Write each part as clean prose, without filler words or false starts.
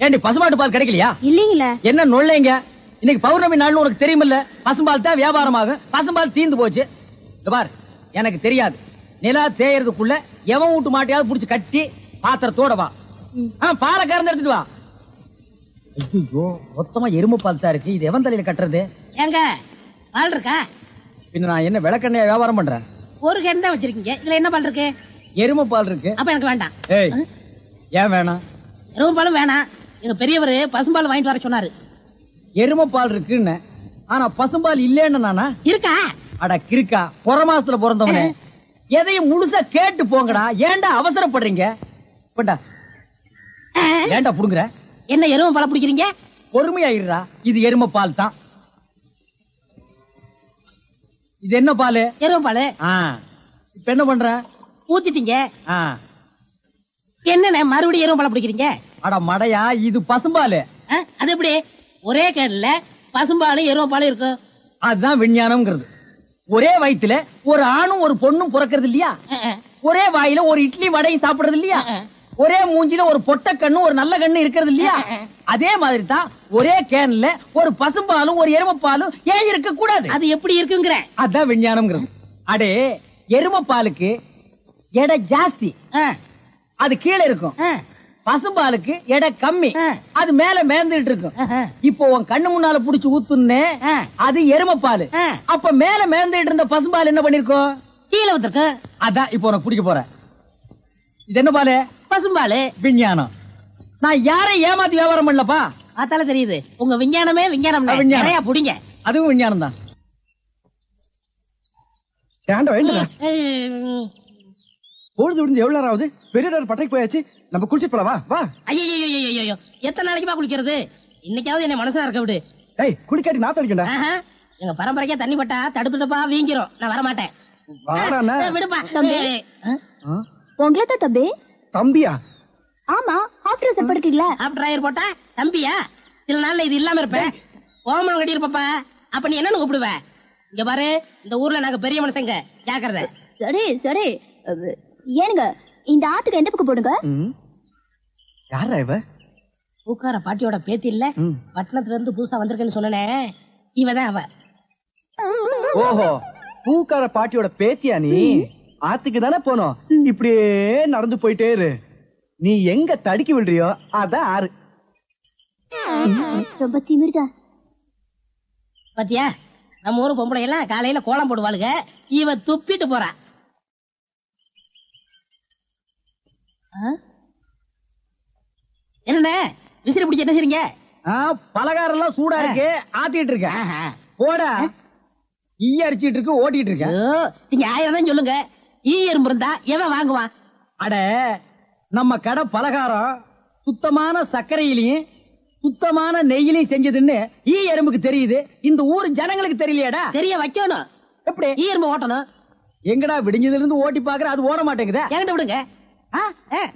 ஏண்டி பசுமாட்டு பால் கிடைக்கலையா? இல்லீங்களே. என்ன நொல்லைங்க? இன்னைக்கு பௌர்ணமி நாள்னு உனக்கு தெரியுமில்ல? பசும்பால் தான் வியாபாரமாகும். பசும்பால் தீந்து போச்சு. பார், எனக்கு தெரியாது. நிலா தேயறதுக்குள்ள எவன் வீட்டு மாட்டையாவது புடிச்சு கட்டி பாத்திரத்தோட வா. பாலை கறந்து எடுத்துட்டு வா. ஐயோ, மொத்தமா எருமை பால் தான் இருக்கு. இது எவன் தலையில கட்டுறது? ஏங்க பால் இருக்கா? பின்ன நான் என்ன விளக்கெண்ணையா வியாபாரம் பண்றேன்? ஒரு கேன் தான் வச்சிருக்கீங்க, இதுல என்ன பால் இருக்கு? எருமை பால் இருக்கு. அப்ப எனக்கு வேண்டாம். ஏய், ஏன் வேணாம்? எருமை பாலும் வேணாம். எங்க பெரியவர் பசும்பால் வாங்கிட்டு வர சொன்னாரு. எருமை பால் இருக்குன்னு, ஆனா பசும்பால் இல்லேன்னு நானா? இருக்கா? அட கிறுக்கா, புற மாசத்துல பிறந்தவனே, எதையும் முழுசா கேட்டு போங்கடா. ஏன்டா அவசரப்படுறீங்க? போண்டா, ஏன்டா புடுங்குற? என்ன எருமை பால் பிடிக்கிறீங்க? பொறுமையாயிடுறா. இது எருமை பால் தான். இது என்ன பால்? எருமை பால். இப்ப என்ன பண்ற? ஊத்திட்டீங்க. ஆ. என்னண்ணே மறுபடியும் எருமை பால் பிடிக்கிறீங்க? அட மடையா, இது பசும்பால். அது எப்படி ஒரே கேன்ல பசும்பாலும் எருமை பாலும் இருக்கும்? அதுதான் விஞ்ஞானம்ங்கிறது. ஒரே வயித்துல ஒரு ஆணும் ஒரு பொண்ணும் பிறக்கிறது இல்லையா? ஒரே வாயில ஒரு இட்லி வடையும் சாப்பிடுறது இல்லையா? ஒரே மூஞ்சில ஒரு பொட்ட கண்ணு ஒரு நல்ல கண்ணு இருக்கிறது இல்லையா? அதே மாதிரி தான் ஒரே கேன்ல ஒரு பசும்பாலும் ஒரு எருமை பாலும் ஏன் இருக்க கூடாது? அது எப்படி இருக்குங்கிற? அதான் விஞ்ஞானம்ங்கிறது. அடே, எருமை பாலுக்கு எடை ஜாஸ்தி, அது கீழே இருக்கும். பசும்பாலுக்கு எடை கம்மி, அது மேல மேந்துட்டு இருக்கும். இப்போ உன் கண்ணு முன்னால புடிச்சு ஊத்துனே, அது எருமை பால். அப்ப மேல மேந்துட்டு இருந்த பசும்பால் என்ன பண்ணிருக்கோம்? கீழே வந்துருக்கு. அதான் இப்போ உனக்கு பிடிக்க போற. இது என்ன பாலு? பசும்பாலு. விஞ்ஞானம். நான் யாரையும் ஏமாத்தி வியாபாரம் பண்ணலப்பா. அதால தெரியுது உங்க விஞ்ஞானமே விஞ்ஞானம். நிறைய புடிங்க. அதுவும் விஞ்ஞானம் தான். பொழுது விடுந்து எவ்வளவு நேரம் ஆகுது? பெரிய பட்டைக்கு போயாச்சு. நம்ம குளிச்சிட்டு போலாம். வா வா. ஐயோ, எத்தனை நாளைக்குமா குளிக்கிறது? இன்னைக்காவது என்ன மனசா இருக்க விடு. ஏய், குடிக்காட்டி நான் தடிக்கண்டா. எங்க பரம்பரைக்கா தண்ணி பட்டா தடுப்பு தப்பா வீங்கிரும். நான் வர மாட்டேன். விடுப்பா தம்பி. உங்களை தான் தம்பி. தம்பியா? ஆமா, ஆஃப் ட்ரெஸ் படுக்கீங்களா? ஆஃப் டிரைவர் போட்டா தம்பியா? சில நாள்ல இது இல்லாம இருப்பேன். கோமணம் கட்டி இருப்பப்பா. அப்ப நீ என்னன்னு கூப்பிடுவ? இங்க பாரு, இந்த ஊர்ல நாங்க பெரிய மனுஷங்க, ஜாக்கிரதை. சரி சரி. ஏனுங்க, இந்த ஆத்துக்கு எந்த பக்கம் போடுங்க? யாரா இவ? பூக்கார பாட்டியோட பேத்தி இல்ல, பட்டணத்துல இருந்து புதுசா வந்திருக்கேன்னு சொன்னனே, இவதான் அவ. ஓஹோ, பூக்கார பாட்டியோட பேத்தியா நீ? ஆத்துக்கு தானே போனோம். இப்படியே நடந்து போயிட்டே இரு. நீ எங்க தடுக்கி விடுறியோ அதான் ஆறு. ரொம்ப திமிர்தான். பாத்தியா, நம்ம ஊரு பொம்பளை எல்லாம் காலையில கோலம் போடுவாளுங்க. இவ துப்பிட்டு போறா. என்ன விசிறி பிடிச்ச என்ன செய்றீங்க? பலகாரம் எல்லாம் சூடா இருக்கு, ஆத்திட்டு இருக்கேன். போடா, ஈ அடிச்சிட்டு இருக்கு, ஓட்டிட்டு இருக்கேன். நீங்க 1000 தான் சொல்லுங்க. ஈ எறும்பு இருந்தா எவன் வாங்குவான்? அட, நம்ம கடை பலகாரம் சுத்தமான சர்க்கரையிலையும் சுத்தமான நெய்யிலையும் செஞ்சதுன்னு ஈ எறும்புக்கு தெரியுது. இந்த ஊர் ஜனங்களுக்கு தெரியலையாடா? தெரிய வைக்கணும். எப்படி? ஈ எறும்பு ஓட்டணும். எங்கடா விடிஞ்சதுல இருந்து ஓட்டி பாக்குற, அது ஓட மாட்டேங்குதா? என்கிட்ட விடுங்க.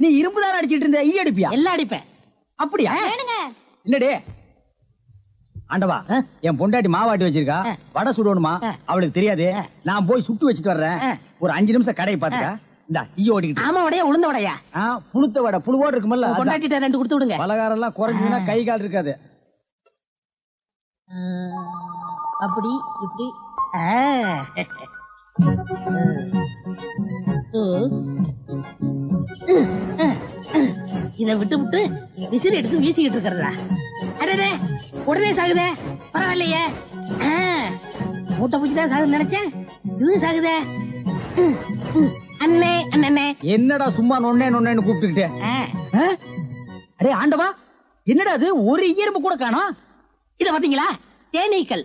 நீ இரும்பு தானே அடிச்சிட்டு இருந்த, ஈ அடிப்பியா? எல்லாம் அடிப்பேன். அப்படியா? இல்லடே ஆண்டவா, என் பொண்டாட்டி மாவாட்டி வச்சிருக்கா, வடை சுடணுமா? அவளுக்கு தெரியாது. நான் போய் சுட்டு வச்சுட்டு வர்றேன். ஒரு 5 நிமிஷம் கடையை பாத்துக்க. இந்த ஈ ஓடிக்கிட்டு. ஆமா, வடையா உளுந்த வடையா? புளுத்த வடை, புழுவோடு இருக்குமல்ல. பொண்டாட்டிட்ட 2 கொடுத்து விடுங்க. பலகாரம் எல்லாம் குறைஞ்சுனா கை கால் இருக்காது. அப்படி இப்படி. இத விட்டு விட்டு விசிறி எடுத்து வீசிக்கிட்டு இருக்கிறதா? அடடே, உடனே சாகுதே. பரவாயில்லையே, மூட்டை பூச்சிதான் சாகுதுன்னு நினைச்சேன். இது சாகுதே. அண்ணே அண்ணே, என்னடா சும்மா நொண்ணே நொண்ணேன்னு கூப்பிட்டுக்கிட்டே? அடே ஆண்டவா, என்னடா அது? ஒரு இயற்பு கூட காணோம். இத பாத்தீங்களா? தேனீக்கள்.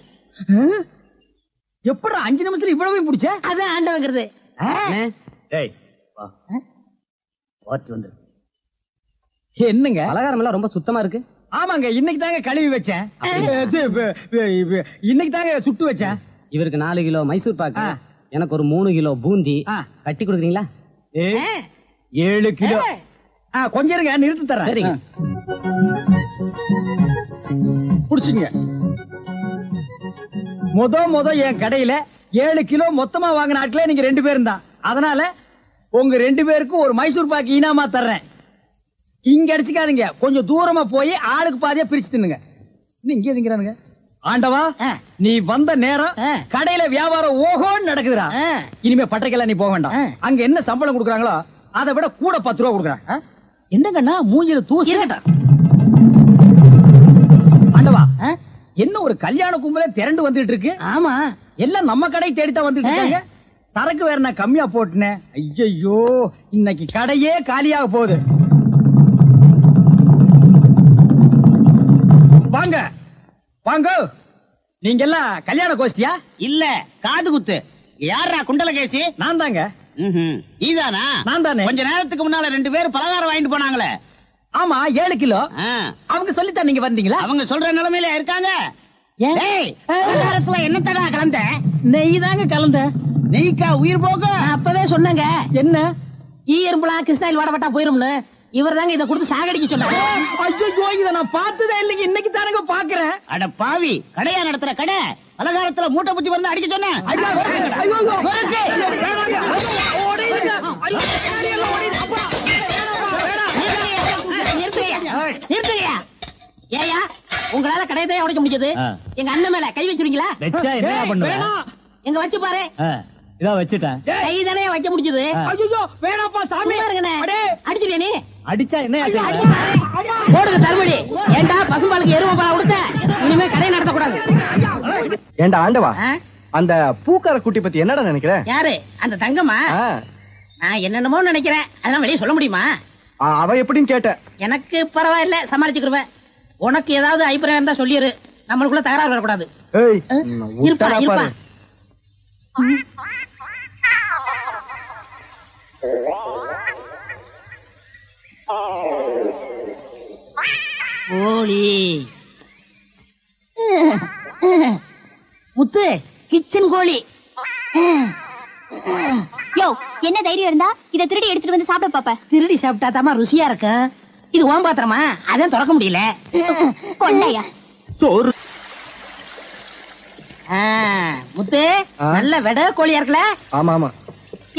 எப்படா 5 நிமிஷத்துல இவ்வளவு பிடிச்ச? அதான் ஆண்டவங்கிறது. என்னங்க பலகாரம் எல்லாம் ரொம்ப சுத்தமா இருக்கு. ஆமாங்க, இன்னைக்கு தாங்க கழுவி வச்சேன். இன்னைக்கு தாங்க சுட்டு வச்சேன். இவருக்கு 4 கிலோ மைசூர் பாக்கு, எனக்கு ஒரு 3 கிலோ பூந்தி கட்டி கொடுக்குறீங்களா? 7 கிலோ. கொஞ்சம் இருங்க, நிறுத்தி தரேன். சரிங்க. புடிச்சுங்க. முத என் கடையில 7 கிலோ மொத்தமா வாங்கின ஆட்களே நீங்க 2 பேரும் தான். அதனால உங்க 2 பேருக்கும் ஒரு மைசூர் பாக்கு இனாமா தர்றேன். இங்க அடிச்சுக்காதீங்க, கொஞ்சம் தூரமா போய் ஆளுக்கு பாதியா பிரிச்சு தின்னுங்க. இன்னும் இங்கே திங்கிறானுங்க. ஆண்டவா, நீ வந்த நேரம் கடையில வியாபாரம் ஓஹோன்னு நடக்குதுடா. இனிமே பட்டறைக்கெல்லாம் நீ போக வேண்டாம். அங்க என்ன சம்பளம் கொடுக்குறாங்களோ அதை விட கூட 10 ரூபா கொடுக்குறாங்க. என்னங்கண்ணா மூஞ்சில தூசி. ஆண்டவா, என்ன ஒரு கல்யாண கும்பல திரண்டு வந்துட்டு இருக்கு. ஆமா, எல்லாம் நம்ம கடை தேடித்தான் வந்துட்டு இருக்காங்க. சரக்கு வேற நான் கம்மியா போட்டுனேன். ஐயோ, இன்னைக்கு கடையே காலியாக போகுது. வாங்க வாங்க, நீங்க எல்லாம் கல்யாண கோஷ்டியா? இல்ல காது குத்து. யாரா குண்டலகேசி? நான் தாங்க. நீதானா? நான் தானே. கொஞ்ச நேரத்துக்கு முன்னால 2 பேர் பலகாரம் வாங்கிட்டு போனாங்களே. ஆமா, 7 கிலோ. அவங்க சொல்லித்தான் நீங்க வந்தீங்களா? அவங்க சொல்ற நிலைமையில இருக்காங்க. பலகாரத்துல என்ன தடா கலந்த? நெய் தாங்க கலந்த. நெய்க்கா உயிர் போக? அப்பவே சொன்னங்க. என்ன ஈயம்புலாம் கிருஷ்ணாயில் வாடப்பட்டா போயிரும்னு. இவர் தாங்க இதை கொடுத்து சாகடிக்க சொன்னாங்க. ஐயோ, இத நான் பார்த்ததே இல்லைங்க, இன்னைக்கு தானங்க பாக்குறேன். அட பாவி, கடையா நடத்துற கடை பலகாரத்துல மூட்டை பூச்சி வந்து அடிக்க சொன்னேன். ஏயா, உங்களால கடையதான் உடைக்க முடிஞ்சது. எங்க அண்ணன் மேல கை வச்சிருக்கீங்களா? எங்க வச்சு பாரு. இதா வச்சுட்டேன். கை தானே வைக்க முடிஞ்சது. ஐயோ, வேணாப்பா சாமி. அடிச்சுட்டே நீ அடிச்சா என்ன போடுங்க தருமடி. ஏண்டா பசும்பாலுக்கு எருமை பால் கொடுத்த? இனிமே கடை நடத்த கூடாது. ஏண்டா ஆண்டவா, அந்த பூக்கார குட்டி பத்தி என்னடா நினைக்கிற? யாரு அந்த தங்கம்மா? நான் என்னென்னமோ நினைக்கிறேன், அதெல்லாம் வெளியே சொல்ல முடியுமா? அவ எப்படின்னு கேட்ட. எனக்கு பரவாயில்ல, சமாளிச்சுக்கிருவேன். உனக்கு ஏதாவது அபிப்பிராயம் இருந்தா சொல்லிரு, நம்மளுக்குள்ள தகராறு வரக்கூடாது. இருப்பா இருப்பா. கோழி முத்து, கிச்சன் கோழி. யோ, என்ன தைரியம் இருந்தா இத திருடி எடுத்துட்டு வந்து சாப்பிட பாப்ப? திருடி சாப்பிட்டா தாமா ருசியா இருக்கும். இது ஓம் பாத்திரமா, அதான் திறக்க முடியல. கொள்ளையா சோறு. முத்து, நல்ல வெட கோழியா இருக்குல்ல? ஆமா ஆமா.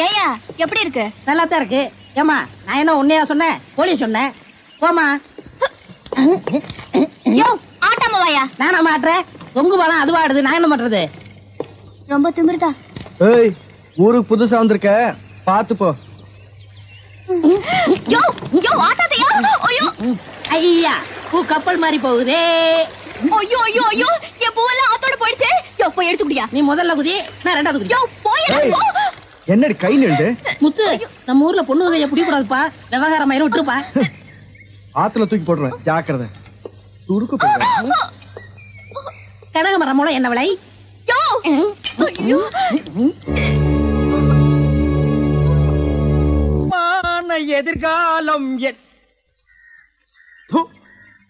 ஏயா, எப்படி இருக்கு? நல்லா தான் இருக்கு. ஏமா, நான் என்ன உன்னையா சொன்னேன், கோழிய சொன்னேன். போமா. யோ, ஆட்டாமவாயா? நானா மாட்டுறேன்? தொங்கு பாலம் அதுவா ஆடுது, நான் என்ன பண்றது? ரொம்ப திமிருதா. ஏய், ஊருக்கு புதுசா வந்திருக்க, பாத்து போ. யோ யோ, ஆட்டாதையா? ஐயோ ஐயா, பூ கப்பல் மாதிரி போகுதே. ஐயோ ஐயோ ஐயோ, என் பூவெல்லாம் ஆத்தோட போயிடுச்சு. யோ, போய் எடுத்து குடியா. நீ முதல்ல குதி, நான் ரெண்டாவது குதி. யோ, போய் போ. என்னடி கை நின்று? முத்து, நம்ம ஊர்ல பொண்ணு வகைய பிடி கூடாதுப்பா. விவகாரம் ஆயிரம் விட்டுருப்பா. ஆத்துல தூக்கி போட்டுருவேன், ஜாக்கிரதை. சுருக்கு போடுறேன். கனகமரம் மூலம் என்ன விலை? யோ, ஐயோ. எதிர்காலம்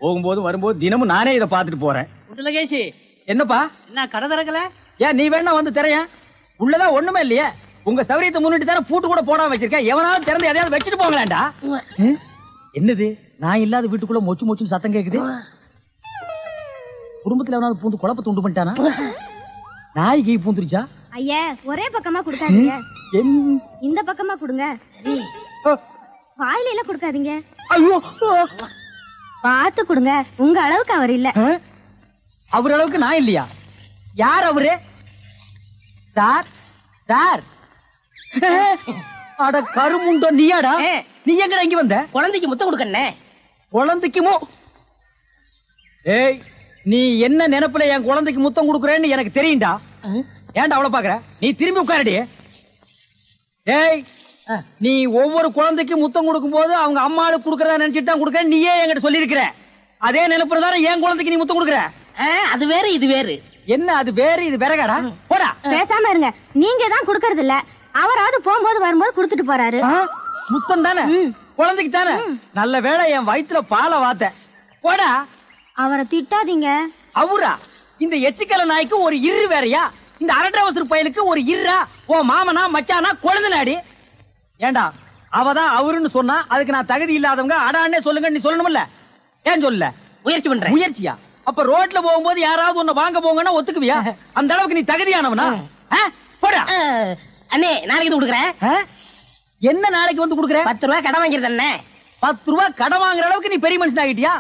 போகும்போது வரும்போது தினமும் நானே இதை பார்த்துட்டு போறேன். குண்டலகேசி, என்னப்பா? என்ன கடை திறக்கல? ஏன் நீ வேணா வந்து திரையா? உள்ளதான் ஒண்ணுமே இல்லையே. உங்க சௌரியத்தை முன்னிட்டு தானே பூட்டு கூட போடாம வச்சிருக்கேன். எவனாவது திறந்து எதையாவது வச்சுட்டு போங்களாண்டா. என்னது, நான் இல்லாத வீட்டுக்குள்ள மொச்சு மொச்சு சத்தம் கேக்குது. குடும்பத்துல எவனாவது பூந்து குழப்பத்தை உண்டு பண்ணிட்டானா? நாய்க்கு பூந்துருச்சா? ஐயா, ஒரே பக்கமா கொடுக்காதீங்க, இந்த பக்கமா கொடுங்க. வாயில எல்லாம் கொடுக்காதீங்க. ஐயோ, பார்த்து கொடுங்க. உங்க அளவுக்கு அவர் இல்ல. அவர் அளவுக்கு நான் இல்லையா? யார் அவரு? Sir sir. அட கருமுண்டோ, நீயாடா? நீ எங்கடா இங்க வந்த? குழந்தைக்கு முத்தம் கொடுக்கண்ணே. குழந்தைக்குமோ? ஏய், நீ என்ன நினைப்புல என் குழந்தைக்கு முத்தம் கொடுக்குறேன்னு எனக்கு தெரியும்டா. ஏன்டா அவளை பாக்குற? நீ திரும்பி உட்காரடி. ஏய், நீ ஒவ்வொரு குழந்தைக்கு முத்தம் கொடுக்கும் போது அவங்க அம்மாளுக்கு கொடுக்கறதா நினைச்சிட்டு தான் கொடுக்க. நீயே என்கிட்ட சொல்லி இருக்கிற. அதே நினைப்புறதான என் குழந்தைக்கு நீ முத்தம் கொடுக்குற. அது வேறு இது வேறு. என்ன அது வேறு இது வேறகாடா? போடா. பேசாம இருங்க. நீங்க தான் கொடுக்கறது இல்ல, அவராவது போகும்போது வரும்போது கொடுத்துட்டு போறாரு. முத்தம் தானே குழந்தைக்கு தானே? நல்ல வேளை என் வயிற்றுல பாலை வாத்த. போடா. அவரை திட்டாதீங்க. அவரா? இந்த எச்சிக்கல நாய்க்கு ஒரு இரு வேறையா? இந்த அரட்டவசர் பயலுக்கு ஒரு இருரா? ஓ மாமனா மச்சானா குழந்தை நாடி. ஏண்டா, அவதான் அவருன்னு சொன்னா அதுக்கு நான் தகுதி இல்லாதவங்க அடான்னே சொல்லுங்க நீ சொல்லணும்ல? ஏன் சொல்ல? முயற்சி பண்றேன். முயற்சியா? அப்ப ரோட்ல போகும்போது யாராவது உன்னை வாங்க போங்கன்னா ஒத்துக்குவியா? அந்த அளவுக்கு நீ தகுதியானவனா? போடா. அண்ணே, நாளைக்கு கொடுக்குறேன். என்ன நாளைக்கு வந்து கொடுக்குற? 10 ரூபாய் கடன் வாங்கிருந்தேன். 10 ரூபாய் கடன் வாங்குற அளவுக்கு நீ பெரிய மனுஷன் ஆகிட்டியா?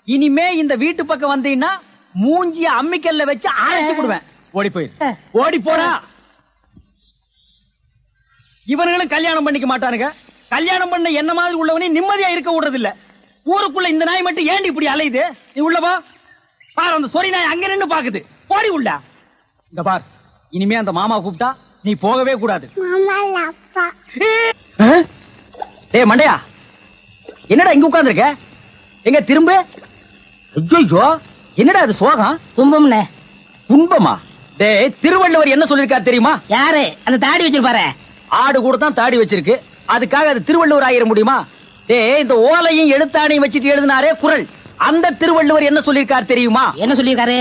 இனிமே இந்த வீட்டு பக்கம் வந்தீங்கன்னா மூஞ்சிய அம்மிக்கல்ல வச்சு அரைச்சு விடுவேன். ஓடி போயிரு, ஓடி போடா. இவனுங்களும் கல்யாணம் பண்ணிக்க மாட்டானுங்க. கல்யாணம் பண்ண என்ன மாதிரி உள்ளவனே நிம்மதியா இருக்க விடுறது இல்ல. ஊருக்குள்ள இந்த நாய் மட்டும் ஏண்டி இப்படி அலையுது? நீ உள்ளவா பாரு, அந்த சொறி நாய் அங்க நின்னு பாக்குது. போடி உள்ள. இந்த பார், இனிமே அந்த மாமா கூப்பிட்டா நீ போகவே கூடாது. டேய் மண்டையா, என்னடா இங்க உட்கார்ந்திருக்க? எங்க திரும்ப? ஐயோ, என்னடா அது சோகம்? துன்பம்னே. துன்பமா? டேய், திருவள்ளுவர் என்ன சொல்லிருக்காரு தெரியுமா? யாரு அந்த தாடி வச்சிருப்பாரு? ஆடு கூட தான் தாடி வச்சிருக்கு, அதுக்காக அது திருவள்ளுவர் ஆயிர முடியுமா? டேய், இந்த ஓலையும் எழுத்தாணையும் வச்சிட்டு எழுதினாரே குறள், அந்த திருவள்ளுவர் என்ன சொல்லிருக்காரு தெரியுமா? என்ன சொல்லிருக்காரு?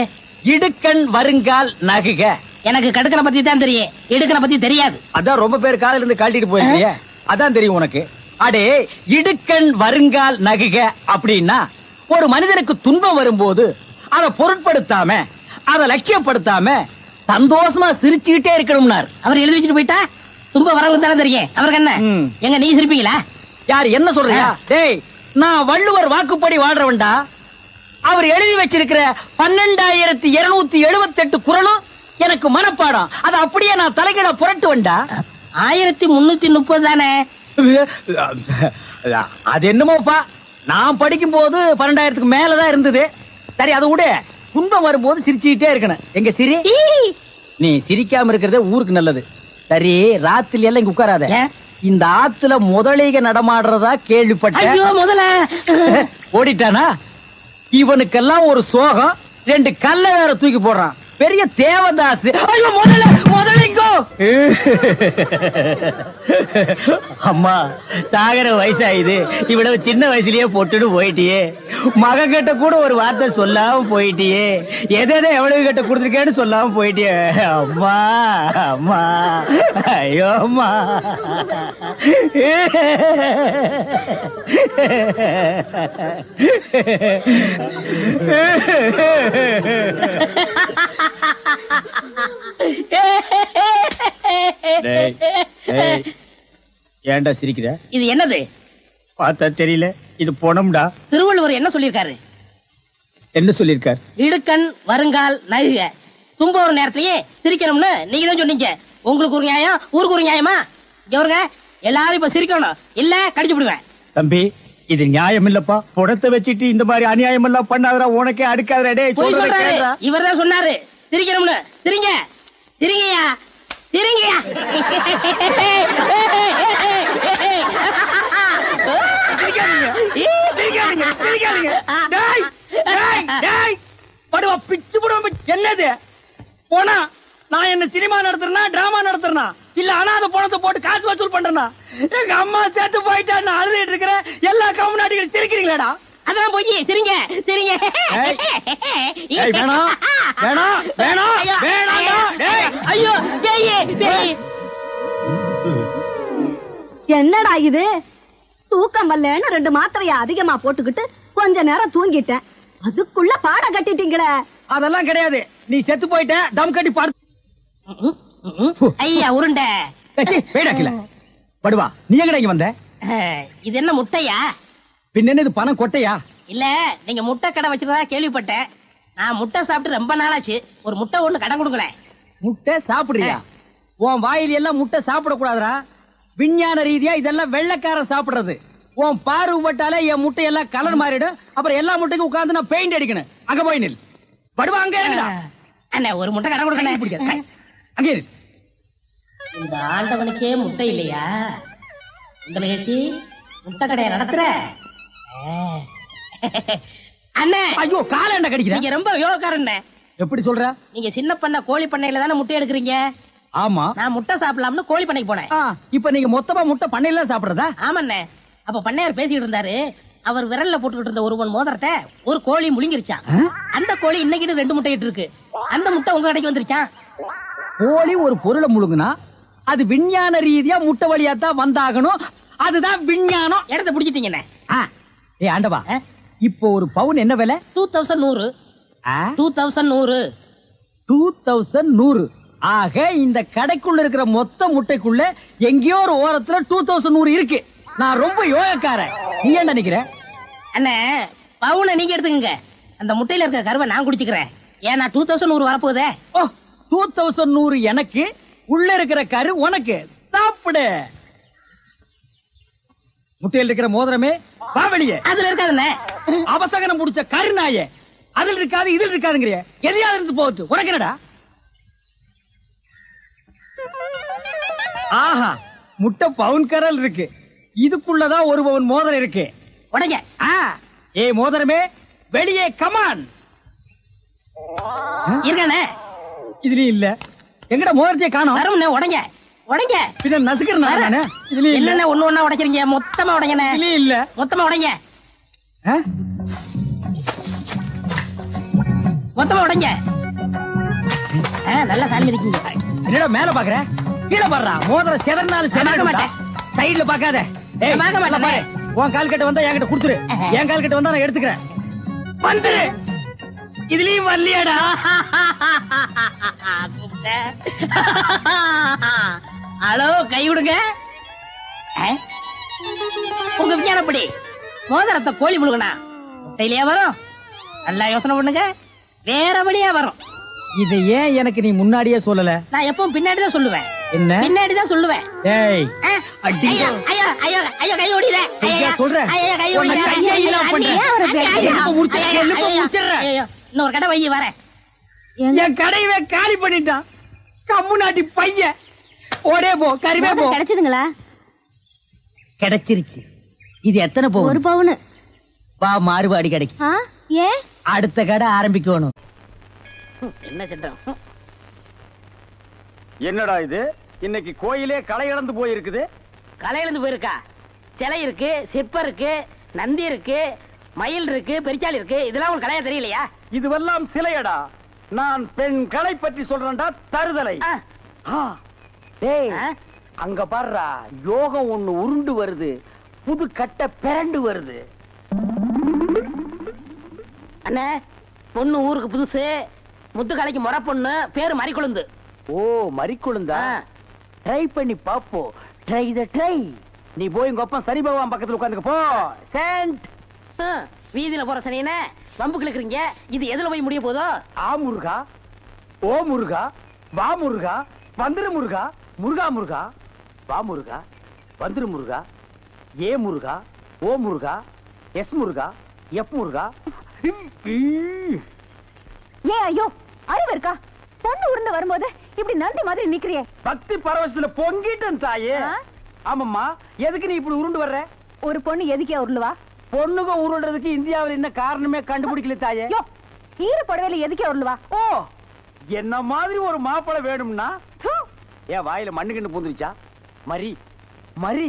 இடுக்கண் வருங்கால் நகுக. எனக்கு கடுக்கனை பத்தி தான் தெரியும், இடுக்கனை பத்தி தெரியாது. அதான் ரொம்ப பேர் காலையில இருந்து கழட்டிட்டு போயிருக்கீங்க, அதான் தெரியும் உனக்கு. அடே, இடுக்கண் வருங்கால் நகுக அப்படின்னா ஒரு மனிதனுக்கு துன்பம் வரும்போது அதை பொருட்படுத்தாம, அதை லட்சியப்படுத்தாம சந்தோஷமா சிரிச்சுக்கிட்டே இருக்கணும்னார். அவர் எழுதி வச்சுட்டு போயிட்டா துன்பம் வரவங்க தானே தெரியும். அவருக்கு என்ன? எங்க நீ சிரிப்பீங்களா? யார் என்ன சொல்றியா? டேய், நான் வள்ளுவர் வாக்குப்படி வாழ்றவன்டா. அவர் எழுதி வச்சிருக்கிற 12,278 குறளும் எனக்கு மனப்பாடம். அது அப்படியே நான் தலைகீழ புரட்டுவன்டா. 1330 தானே? அது என்னமோப்பா, நான் படிக்கும் போது 12,000க்கு மேலதான் இருந்தது. சரி, அது விட துன்பம் வரும்போது சிரிச்சுக்கிட்டே இருக்கணும். எங்க சிரி? நீ சிரிக்காம இருக்கிறதே ஊருக்கு நல்லது. சரி, ராத்திரி எல்லாம் இங்க உட்காராத. இந்த ஆத்துல முதலைக நடமாடுறதா கேள்விப்பட்டேன். ஐயோ, முதல்ல ஓடிட்டானா? இவனுக்கெல்லாம் ஒரு சோகம், 2 கல்ல வேற தூக்கி போடுறான். பெரிய தேவதாஸ். ஐயோ, முதலிங்கோ. அம்மா, சாகர வயசாயுது, இவ்வளவு சின்ன வயசுலயே பொட்டுட்டு போயிட்டியே. மகன் கிட்ட கூட ஒரு வார்த்தை சொல்லாம போயிட்டியே. எதை எவ்வளவு கிட்ட கொடுத்துருக்கேன்னு சொல்லாம போயிட்டியே. அம்மா, அம்மா, ஐயோ அம்மா. ஏன்டா சிரிக்கிற? இது என்னது? பார்த்தா தெரியல, இது பொணம்டா. திருவள்ளுவர் என்ன சொல்லிருக்காரு? என்ன சொல்லிருக்காரு? இடுக்கண் வருங்கால் நகுக. துன்ப ஒரு நேரத்திலேயே சிரிக்கணும்னு நீங்க தான் சொன்னீங்க. உங்களுக்கு ஒரு நியாயம், ஊருக்கு ஒரு நியாயமா? இவருங்க எல்லாரும் இப்ப சிரிக்கணும், இல்ல கடிச்சு விடுவேன். தம்பி, இது நியாயம் இல்லப்பா. புடத்தை வச்சிட்டு இந்த மாதிரி அநியாயம் எல்லாம் பண்ணாதடா, உனக்கே அடுக்காதடா. இவர் தான் சொன்னாரு சிரிக்கணும்னு. சிரிங்க, சிரிங்கயா, சிரிங்கயா. பிச்சு போடுவோம். என்னது போனா? நான் என்ன சினிமா நடத்துறேனா, டிராமா நடத்துறேனா, இல்ல அனாதை பணத்தை போட்டு காசு வசூல் பண்றேனா? எங்க அம்மா சேர்த்து போயிட்டா நான் அழுதுட்டு இருக்கிறேன். எல்லா கம்முனாட்டிகளும் சிரிக்கிறீங்களாடா? அதான் போய் சிரிங்க, சிரிங்க. வேணாம், வேணாம், வேணாம், வேணாம். ஐயோ, பேய். என்னடா இது? தூக்கம் வரலன்னு 2 மாத்திரைய அதிகமா போட்டுக்கிட்டு கொஞ்ச நேரம் தூங்கிட்டேன். அதுக்குள்ள பாட கட்டிட்டீங்களே. அதெல்லாம் கிடையாது, நீ செத்து போயிட்ட. தம் கட்டி பாடு. ஐயா உருண்டை. படுவா, நீ எங்கடா இங்க வந்த? இது என்ன முட்டையா? பின்ன இது பணம் கொட்டையா? இல்ல, நீங்க முட்டை கடை வச்சிருந்தா கேள்விப்பட்டேன். நான் முட்டை சாப்பிட்டு ரொம்ப நாளாச்சு. ஒரு முட்டை ஒண்ணு கடன் கொடுங்களேன். முட்டை சாப்பிடுறியா? உன் வாயில எல்லாம் முட்டை சாப்பிட கூடாதுடா. விஞ்ஞான ரீதியா இதெல்லாம் வெள்ளைக்காரன் சாப்பிடுறது. உன் பார்வை பட்டாலே என் முட்டை எல்லாம் கலர் மாறிடும். அப்புறம் எல்லா முட்டைக்கும் உட்கார்ந்து நான் பெயிண்ட் அடிக்கணும். அங்க போய் நில். படுவா, அங்க அண்ணா ஒரு முட்டை கடன் கொடுக்கணும். அங்க இரு. இந்த ஆண்டவனுக்கே முட்டை இல்லையா? உங்களுக்கு முட்டை கடையை நடத்துற அண்ணே. ஐயோ, கால என்ன கடிக்கிற? நீங்க ரொம்ப யோகக்காரன். எப்படி சொல்ற? நீங்க சின்ன பண்ண கோழி பண்ணையில தானே முட்டை எடுக்கிறீங்க? ஆமா. நான் முட்டை சாப்பிடலாம்னு கோழி பண்ணைக்கு போனேன். இப்ப நீங்க மொத்தமா முட்டை பண்ணையில சாப்பிடுறதா? ஆமாண்ணே. அப்ப பண்ணையார் பேசிட்டு இருந்தாரு. அவர் விரல்ல போட்டுக்கிட்டு இருந்த ஒருவன் மோதிரத்தை ஒரு கோழி முழுங்கிருச்சான். அந்த கோழி இன்னைக்கு 2 முட்டை இட்டு இருக்கு. அந்த முட்டை உங்க கடைக்கு வந்துருச்சான். கோழி ஒரு பொருளை முழுங்குனா அது விஞ்ஞான ரீதியா முட்டை வழியா தான் வந்தாகணும். அதுதான் விஞ்ஞானம். இடத்த பிடிச்சிட்டீங்கண்ணே. ஏ ஆண்டவா, இப்போ ஒரு பவுன் என்ன விலை? 2100. 2100. 2100. ஆக இந்த கடைக்குள்ள இருக்கிற மொத்த முட்டைக்குள்ள எங்கேயோ ஒரு ஓரத்துல 2100 இருக்கு. நான் ரொம்ப யோகக்காரன். நீ ஏன் நினைக்கிற? அண்ணே பவுனை நீங்க எடுத்துக்கங்க, அந்த முட்டையில இருக்க கருவை நான் குடிச்சுக்கிறேன். ஏன்னா 2100 வரப்போகுதே. ஓ 2100 எனக்கு, உள்ள இருக்கிற கரு உனக்கு. சாப்பிடு. முட்டையில் இருக்கிற மோதிரமே வா வெளியே. அதுல இருக்காதுண்ணே. அவசகனம் முடிச்ச கரு நாயே, அதில் இருக்காது இதில் இருக்காதுங்கிறிய. எதையாவது இருந்து போகுது உனக்கு என்னடா? ஆஹா, முட்டை பவுன் கரல் இருக்கு. இதுக்குள்ளதான் 1 பவுன் மோதிரம் இருக்கு. உடைங்க. ஏய் மோதிரமே வெளியே கமான். இருக்கானே இதுலயும் இல்ல. எங்கட மோதிரத்தையே காணோம். வரமுண்ணே, உடைங்க உடைங்க. பின்ன நசுக்கிறேன் நானு. இதுலயும் இல்ல. என்னென்ன ஒண்ணு ஒண்ணா உடைக்கிறீங்க? மொத்தமா உடைங்கண்ணே. இதுலயும் இல்ல. மொத்தமா உடைங்க. ஆ? மொத்தமா உடைங்க. நல்லா சாமி இருக்கீங்க. என்னடா மேல பாக்குற? கீழே பாடுறா. மோதிரம் செதறினாலும் பார்க்க செதற மாட்டேன். சைடுல பாக்காத. ஏய், பார்க்க மாட்டேன். பாரு. உன் கால் கட்ட வந்தா என்கிட்ட கொடுத்துரு. என் கால் கட்ட வந்தா நான் எடுத்துக்கிறேன். வந்துரு. இதுலயும் வரலையாடா? ஹலோ, கை விடுங்க. உங்க விஞ்ஞானப்படி மோதிரத்தை கோழி முழுகனா முட்டையிலேயே வரும். நல்லா யோசனை பண்ணுங்க, வேற வழியா வரும். இதை ஏன் எனக்கு நீ முன்னாடியே சொல்லல? நான் எப்பவும் பின்னாடிதான் சொல்லுவேன். என்ன? பின்னாடிதான் சொல்லுவேன். ஏய், ஐயோ ஐயோ ஐயோ ஐயோ, கை ஓடிற. ஐயா, சொல்றேன். ஐயோ, கை ஓடிற. உன்னை கையை இல்லாம பண்றேன். எலும்பை முடிச்சிரு, எலும்பை முடிச்சிடுறேன். இன்னொரு கடை வைய வரேன். என் கடையவே காலி பண்ணிட்டான். கம்மு நாட்டி பையன். ஓடே போ, கருவே போ. கிடைச்சதுங்களா? கிடைச்சிருச்சு. இது எத்தனை 1 போகும்? பவுன். வா, மாறுபாடி கிடைக்கும். ஏன்? அடுத்த கடை ஆரம்பிக்கணும். என்ன சட்டம்? என்னடா இது, இன்னைக்கு கோயிலே களை இழந்து போயிருக்குது. கலையில இருந்து போயிருக்கா? சிலை இருக்கு, சிற்பம் இருக்கு, நந்தி இருக்கு, மயில் இருக்கு, பெரிச்சாலி இருக்கு. இதெல்லாம் உங்களுக்கு கலையா தெரியலையா? இதுவெல்லாம் சிலையடா. நான் பெண் கலை பற்றி சொல்றேன்டா, தருதலை. டேய், அங்க பாருடா, யோகம் ஒண்ணு உருண்டு வருது, புது கட்ட பிறண்டு வருது. அண்ணே, பொண்ணு ஊருக்கு புதுசு, முத்து கலைக்கு முறை பொண்ணு, பேரு மறிக்குழுந்து. ஓ, மறிக்குழுந்தா? ட்ரை பண்ணி பாப்போம். ட்ரை த ட்ரை. நீ போய் உங்க அப்பா சனி பகவான் பக்கத்துல உட்காந்துக்க போ. சென்ட். வீதியில போற சனியனே வம்பு கிழக்குறீங்க. இது எதுல போய் முடிய போதோ? ஆ முருகா, ஓ முருகா, வா முருகா, வந்துரு முருகா, முருகா முருகா, வா முருகா, வந்துரு முருகா, ஏ முருகா, ஓ முருகா, எஸ் முருகா, எப் முருகா. ஏன் ஐயோ, அறிவு இருக்கா? பொண்ணு உருண்டு வரும்போது இப்படி நந்தி மாதிரி நிக்கிறியே. பக்தி பரவசத்துல பொங்கிட்டேன் தாயே. ஆமாம்மா, எதுக்கு நீ இப்படி உருண்டு வர்ற? ஒரு பொண்ணு எதுக்கே உருளுவா? பொண்ணுங்க உருள்றதுக்கு இந்தியாவில் என்ன காரணமே கண்டுபிடிக்கல தாயே. ஈர புடவையில எதுக்கே உருளுவா? ஓ, என்ன மாதிரி ஒரு மாப்பிளை வேணும்னா ஏன் வாயில மண்ணு கண்டு பூந்துருச்சா? மரி மரி,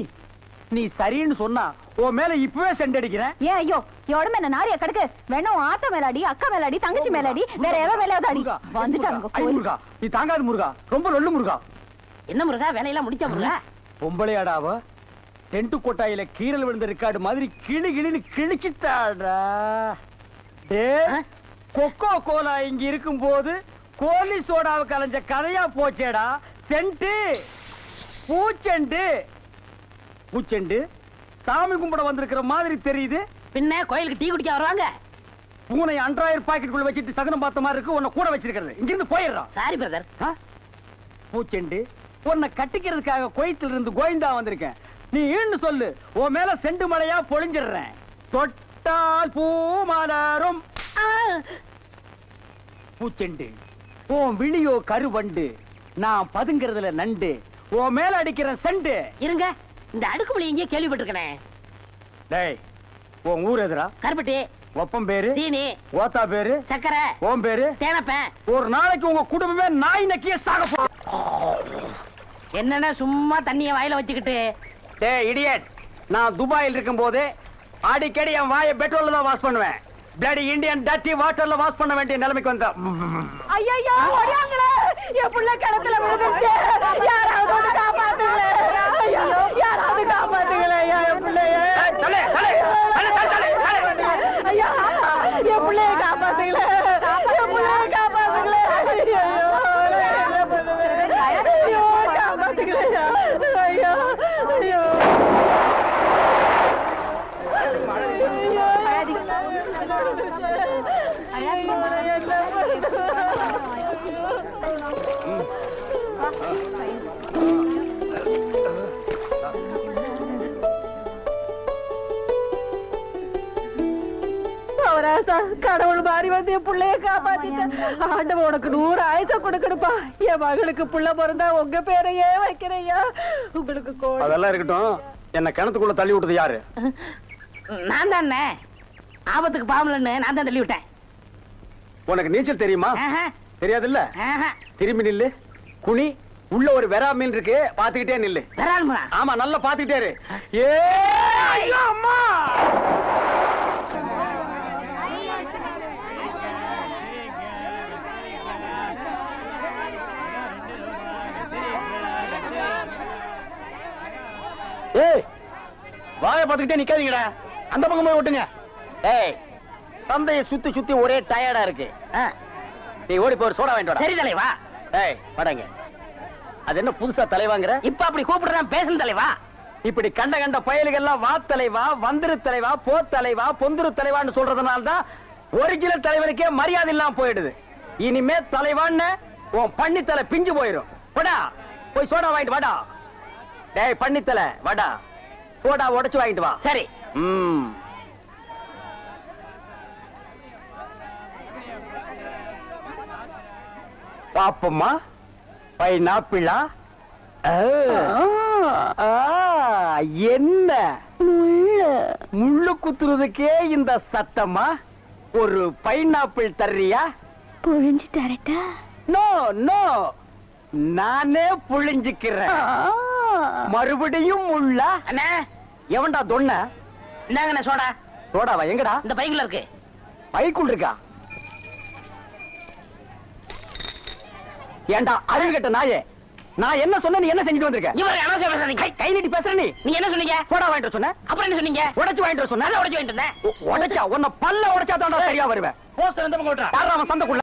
நீ சரின்னு சொன்னா உன் மேல இப்பவே செண்டடிக்கிறேன். ஏன் ஐயோ, உடம்பு என்ன நாரியா கிடக்கு? வேணா ஆத்த மேலாடி, அக்கா மேலாடி, தங்கச்சி மேலாடி, வேற எவ மேலாவது அடி. வந்துட்டாங்க. ஐ முருகா, நீ தாங்காது முருகா, ரொம்ப லொல்லு முருகா. என்ன முருகா, வேலையெல்லாம் முடிச்ச முருகா? பொம்பளையாடாவ டென்ட் கொட்டாயில கீரல் விழுந்த ரெக்கார்டு மாதிரி கிளி கிளின்னு கிழிச்சிட்டாடா. கொக்கோ கோலா இங்க இருக்கும் போது கோலி சோடாவை கலைஞ்ச கதையா போச்சேடா. சென்ட் பூச்செண்டு பூச்செண்டு சாமி கும்பிட வந்திருக்கிற மாதிரி தெரியுது. பின்ன கோயிலுக்கு டீ குடிக்க வருவாங்க. பூனை அன்றாயிரம் பாக்கெட்டுக்குள்ள வச்சிட்டு சகனம் பார்த்த மாதிரி இருக்கு. உன்னை கூட வச்சிருக்கிறது. இங்கிருந்து போயிடுறான். Sorry brother. பூச்செண்டு, உன்னை கட்டிக்கிறதுக்காக கோயத்தில் இருந்து கோயந்தா வந்திருக்கேன். நீ ஈன்னு சொல்லு, உன் மேல செண்டு மழையா பொழிஞ்சிடுறேன். தொட்டால் பூ மலரும். பூச்செண்டு, உன் விழியோ கருவண்டு, நான் பதுங்கிறதுல நண்டு, உன் மேல அடிக்கிற செண்டு. இருங்க, இந்த அடுக்குமொழி எங்கேயே கேள்விப்பட்டிருக்கேன். டேய், உன் ஊர் எதுரா? கருப்பட்டி. ஒப்பம் பேரு? சீனி. ஓத்தா பேரு? சக்கரை. ஓம் பேரு? தேனப்பேன். ஒரு நாளைக்கு உங்க குடும்பமே நாய் நக்கிய சாக போ. என்னன்னா சும்மா தண்ணிய வாயில வச்சுக்கிட்டு. டேய் இடியட், நான் துபாயில் இருக்கும் போது அடிக்கடி என் வாயை பெட்ரோல்ல தான் வாஷ் பண்ணுவேன். பிளடி இந்தியன் டர்ட்டி வாட்டர்ல வாஷ் பண்ண வேண்டிய நிலைமைக்கு வந்தா. ஐயோ, ஓடியாங்களே, என் புள்ள கிணத்துல விழுந்துச்சு. யாராவது வந்து காப்பாத்துங்களே. ஐயோ, யாராவது காப்பாத்துங்களே. என் பிள்ளைய ஐயா, என் பிள்ளைய காப்பாத்துங்களே. என் பிள்ளைய காப்பாத்துங்களே. ஐயோ, ஐயோ, காப்பாத்துங்களே. ஐயோ, ஐயோ. அவராசா கடவுள் மாறி வந்து என் பிள்ளைய காப்பாத்திட்ட ஆண்டவன் உனக்கு 100 ஆயுச கொடுக்கணுப்பா என் மகளுக்கு புள்ள பிறந்தா உங்க பேரையே வைக்கிறையா உங்களுக்கு கோடி அதெல்லாம் இருக்கட்டும். என்ன கிணத்துக்குள்ள தள்ளி விட்டது யாரு? நான் தானே ஆபத்துக்கு பாவலன்னு நான் தான் தள்ளி விட்டேன். உனக்கு நீச்சல் தெரியுமா? ஆஹா, தெரியாதுல்ல? ஆஹா. திரும்பி நில்லு. குனி. உள்ள ஒரு வெறா மீன் இருக்கு, பாத்துக்கிட்டே நில்லு. வரானுமா? ஆமா, நல்லா பாத்துக்கிட்டே இரு. ஏ ஐயோ அம்மா! ஏய், வாயை பாத்துக்கிட்டே நிக்காதீங்கடா. அந்த பக்கம் போய் ஓட்டுங்க. ஏய், தந்தையை சுத்தி சுத்தி ஒரே டயர்டா இருக்கு. நீ ஓடி போய் ஒரு சோடா வாங்கிட்டு வாடா. சரி தலைவா. ஏய், வாடங்க. அது என்ன புதுசா தலைவாங்கற? இப்ப அப்படி கூப்பிடுறேன் பேசணும் தலைவா. இப்படி கண்ட கண்ட பயல்கள்லாம் வா தலைவா, வந்திரு தலைவா, போ தலைவா, பொந்துரு தலைவான்னு சொல்றதுனால தான் ஒரிஜினல் தலைவனுக்கே மரியாதை இல்லாம போயிடுது. இனிமே தலைவான்னு உன் பண்ணித்தலை பிஞ்சு போயிடும். போடா, போய் சோடா வாங்கிட்டு வாடா. டேய் பண்ணித்தலை, வாடா, சோடா உடைச்சு வாங்கிட்டு வா. சரி. பாப்பம்மா, பைனாப்பிளா? என்ன முள்ளு குத்துறதுக்கே இந்த சத்தமா? ஒரு பைனாப்பிள் தர்றியா? புழிஞ்சு தரட்டா? நோ நோ, நானே புழிஞ்சுக்கிறேன். மறுபடியும் முள்ளா? அண்ணா எவன்டா தொன்ன? இந்தாங்கண்ணே சோடா. சோடாவா? எங்கடா? இந்த பைக்குள்ள இருக்கு. பைக்குள் இருக்கா? ஏண்டா அறிவு கட்ட நாயே, நான் என்ன சொன்ன நீ என்ன செஞ்சுட்டு வந்திருக்க? இவர் அனாவசியம் பேசுறீங்க. கை நீட்டி பேசுற நீ. நீங்க என்ன சொன்னீங்க? சோடா வாங்கிட்டு சொன்ன, அப்புறம் என்ன சொன்னீங்க? உடைச்சு வாங்கிட்டு சொன்ன. உடைச்சு வாங்கிட்டு இருந்தேன். உடைச்சா உன்னை பல்ல உடைச்சா தான் சரியா வருவேன். போஸ்டர் இந்த பக்கம் விட்டுறா. யாரா அவன் சந்தைக்குள்ள?